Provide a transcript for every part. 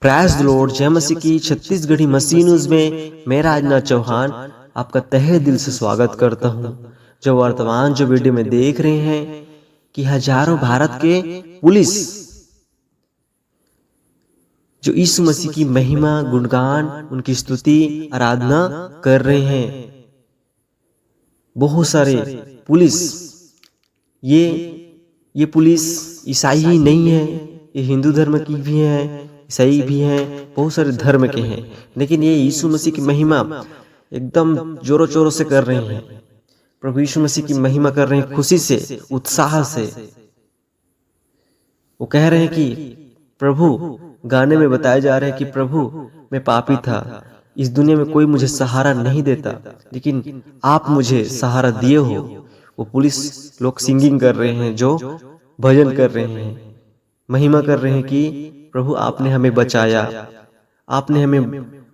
Praise the Lord, जय मसीह की। छत्तीसगढ़ी मसीह news में मैं राजनाथ चौहान आपका तहे दिल से स्वागत करता हूं। जो वर्तमान जो वीडियो में देख रहे हैं कि हजारों भारत के पुलिस जो यीशु मसीह की महिमा गुणगान उनकी स्तुति आराधना कर रहे हैं। बहुत सारे पुलिस ये पुलिस ईसाई ही नहीं है, ये हिंदू धर्म की भी है, ईसाई भी हैं, बहुत सारे धर्म के हैं, लेकिन ये यीशु मसीह की महिमा एकदम जोरों शोरों से कर रहे हैं। प्रभु यीशु मसीह की महिमा कर रहे हैं खुशी से, उत्साह से। वो कह रहे हैं कि प्रभु, गाने में बताया जा रहा है कि प्रभु मैं पापी था, इस दुनिया में कोई मुझे सहारा नहीं देता, लेकिन आप मुझे सहारा दिए हो। वो पुलिस लोग सिंगिंग कर रहे हैं, जो भजन कर रहे हैं, महिमा कर रहे हैं कि प्रभु आपने हमें बचाया, आपने हमें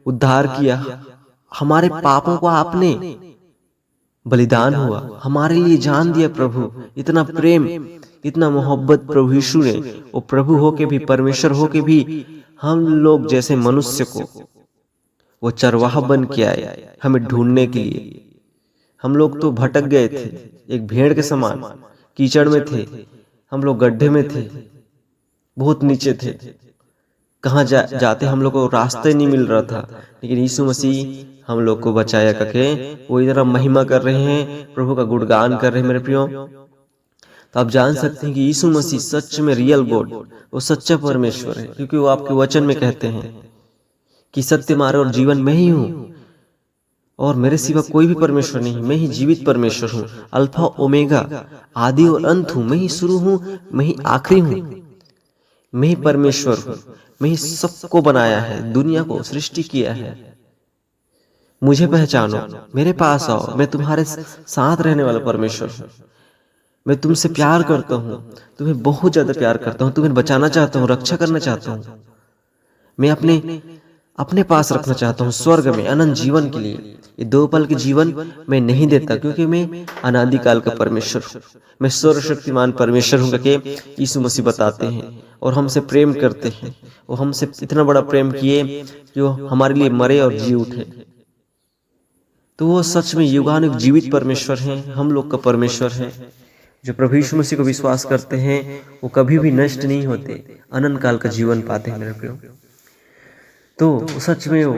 उद्धार किया, हमारे पापों को आपने बलिदान हुआ, हमारे लिए जान दिया। प्रभु इतना प्रेम, इतना मोहब्बत प्रभु यीशु ने, वो प्रभु होके भी, परमेश्वर होके भी हम लोग जैसे मनुष्य को वो चरवाहा बन के आए हमें ढूंढने के लिए। हम लोग तो भटक गए थे, एक भेड़ के समान कीचड़ में थे, हम लोग गड्ढे में थे, बहुत नीचे थे, कहाँ जाते हम लोग को रास्ते नहीं मिल रहा था, लेकिन यीशु मसीह हम लोग को बचाया करके वो इधर महिमा कर रहे हैं, प्रभु का गुणगान कर रहे हैं। मेरे प्रियो, तो आप जान सकते हैं कि यीशु मसीह सच में रियल गॉड, वो सच्चा परमेश्वर है, क्योंकि वो आपके वचन में कहते हैं कि सत्य मार्ग और जीवन में ही हूँ, और मेरे सिवा कोई भी परमेश्वर नहीं, मैं ही जीवित परमेश्वर हूँ, अल्फा ओमेगा, आदि और अंत हूँ, मैं ही शुरू हूँ, मैं ही आखिरी हूँ, मैं ही परमेश्वर हूँ, मैं ही सबको बनाया है, दुनिया को सृष्टि किया है। मुझे पहचानो, मेरे पास आओ, मैं तुम्हारे साथ रहने वाला परमेश्वर हूँ। मैं तुमसे प्यार करता हूँ, तुम्हें बहुत ज्यादा प्यार करता हूँ, तुम्हें बचाना चाहता हूँ, रक्षा करना चाहता हूँ, मैं अपने पास रखना चाहता हूँ स्वर्ग में अनंत जीवन के लिए। ये दो पल के जीवन मैं नहीं देता, क्योंकि मैं अनादिकाल का परमेश्वर हूँ, मैं सर्वशक्तिमान परमेश्वर हूँ करके यीशु मसीह बताते हैं और हमसे प्रेम करते हैं। वो हमसे इतना बड़ा प्रेम किए कि वो हमारे लिए मरे और जी उठे। तो वो सच में युगानुग जीवित परमेश्वर हैं, हम लोग का परमेश्वर है। जो प्रभु यीशु मसीह को विश्वास करते हैं वो कभी भी नष्ट नहीं होते, अनंत काल का जीवन पाते हैं। मेरे प्रियो, तो सच में वो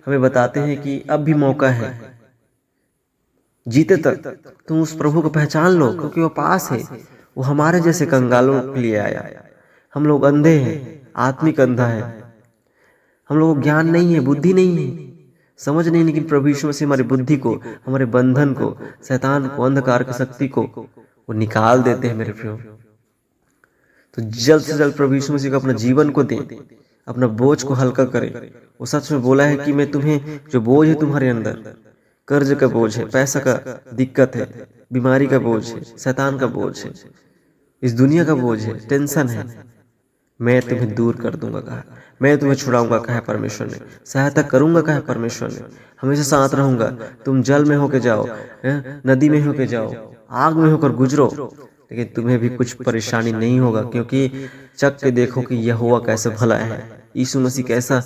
हमें बताते हैं कि अब भी मौका है, जीते तक तुम उस प्रभु को पहचान लो, क्योंकि वो पास है। वो हमारे जैसे कंगालों के लिए आया। हम लोग अंधे हैं, आत्मिक अंधा है, हम लोगों को ज्ञान नहीं है, बुद्धि नहीं है, समझ नहीं, लेकिन प्रभु यीशु मसीह हमारी बुद्धि को, हमारे बंधन को, शैतान को, अंधकार की शक्ति को वो निकाल देते हैं। मेरे प्रियो, तो जल्द से जल्द प्रभु यीशु मसीह को अपना जीवन को दें, अपना बोझ को हल्का करें। वो सच में बोला है कि मैं तुम्हें, जो बोझ है तुम्हारे अंदर, कर्ज का बोझ है, पैसा का दिक्कत है, बीमारी का बोझ है, शैतान का बोझ है, इस दुनिया का बोझ है, टेंशन है, मैं तुम्हें दूर कर दूंगा कहा, मैं तुम्हें छुड़ाऊंगा कहा परमेश्वर ने, सहायता करूंगा कहा परमेश्वर ने, हमेशा साथ रहूंगा। तुम जल में होके जाओ, नदी में होके जाओ, आग में होकर गुजरो, लेकिन तुम्हें भी कुछ परेशानी नहीं होगा, क्योंकि चख के देखो कि यहोवा कैसे भला है, यीशु मसीह कैसा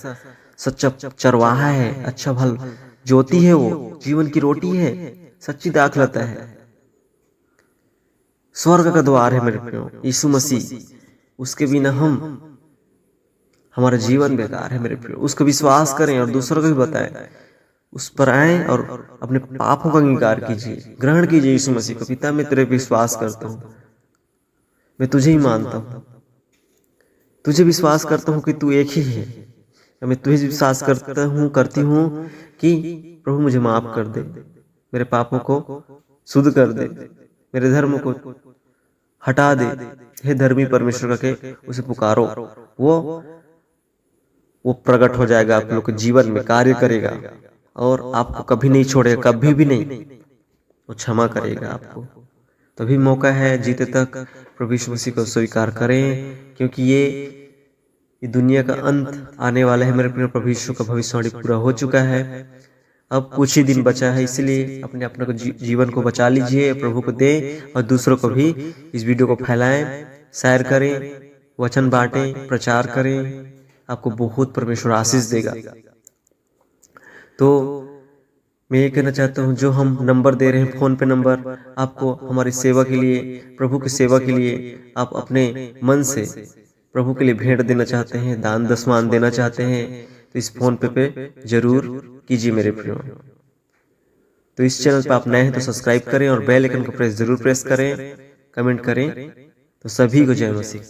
सच्चा चरवाहा है, अच्छा भल ज्योति है, वो जीवन की रोटी है, सच्ची दाखलता है, स्वर्ग का द्वार है। मेरे प्रियो, यीशु मसीह, उसके बिना हमारा जीवन बेकार है। मेरे प्रियो, उसको विश्वास करें और दूसरों को भी बताएं, उस पर आए और अपने पापों का अंगीकार कीजिए, ग्रहण कीजिए यीशु मसीह को। पिता, मैं तेरे विश्वास करता हूँ, मैं तुझे ही मानता हूँ, तुझे विश्वास करता हूँ कि तू एक ही है, मैं तुझे विश्वास करती हूँ कि प्रभु मुझे माफ कर दे, मेरे पापों को शुद्ध कर दे, मेरे धर्म को हटा दे। हे धर्मी परमेश्वर के उसे पुकारो, वो प्रकट हो जाएगा, आप लोग के जीवन में कार्य करेगा और आपको कभी नहीं छोड़ेगा, कभी भी नहीं, वो क्षमा करेगा आपको। तभी मौका है, जीते तक प्रभु यीशु मसीह को स्वीकार करें, क्योंकि ये दुनिया का अंत आने वाला है। मेरे प्रिय, प्रभु यीशु का भविष्यवाणी पूरा हो चुका है, अब कुछ ही दिन बचा है, इसलिए अपने को जीवन को बचा लीजिए, प्रभु को दें और दूसरों को भी इस वीडियो को फैलाएं, शेयर करें, वचन बांटें, प्रचार करें, आपको बहुत परमेश्वर आशीष देगा। तो मैं ये कहना चाहता हूँ, जो हम नंबर दे रहे हैं, फोन पे नंबर, आपको हमारी सेवा के लिए, प्रभु की सेवा के लिए, आप अपने मन से प्रभु के लिए भेंट देना चाहते हैं, दान दशमान देना चाहते हैं, तो इस फोन पे जरूर कीजिए मेरे प्रियो। तो इस चैनल पर आप नए हैं तो सब्सक्राइब करें और बेल आइकन को जरूर प्रेस करें, कमेंट करें। तो सभी को जय मसीह।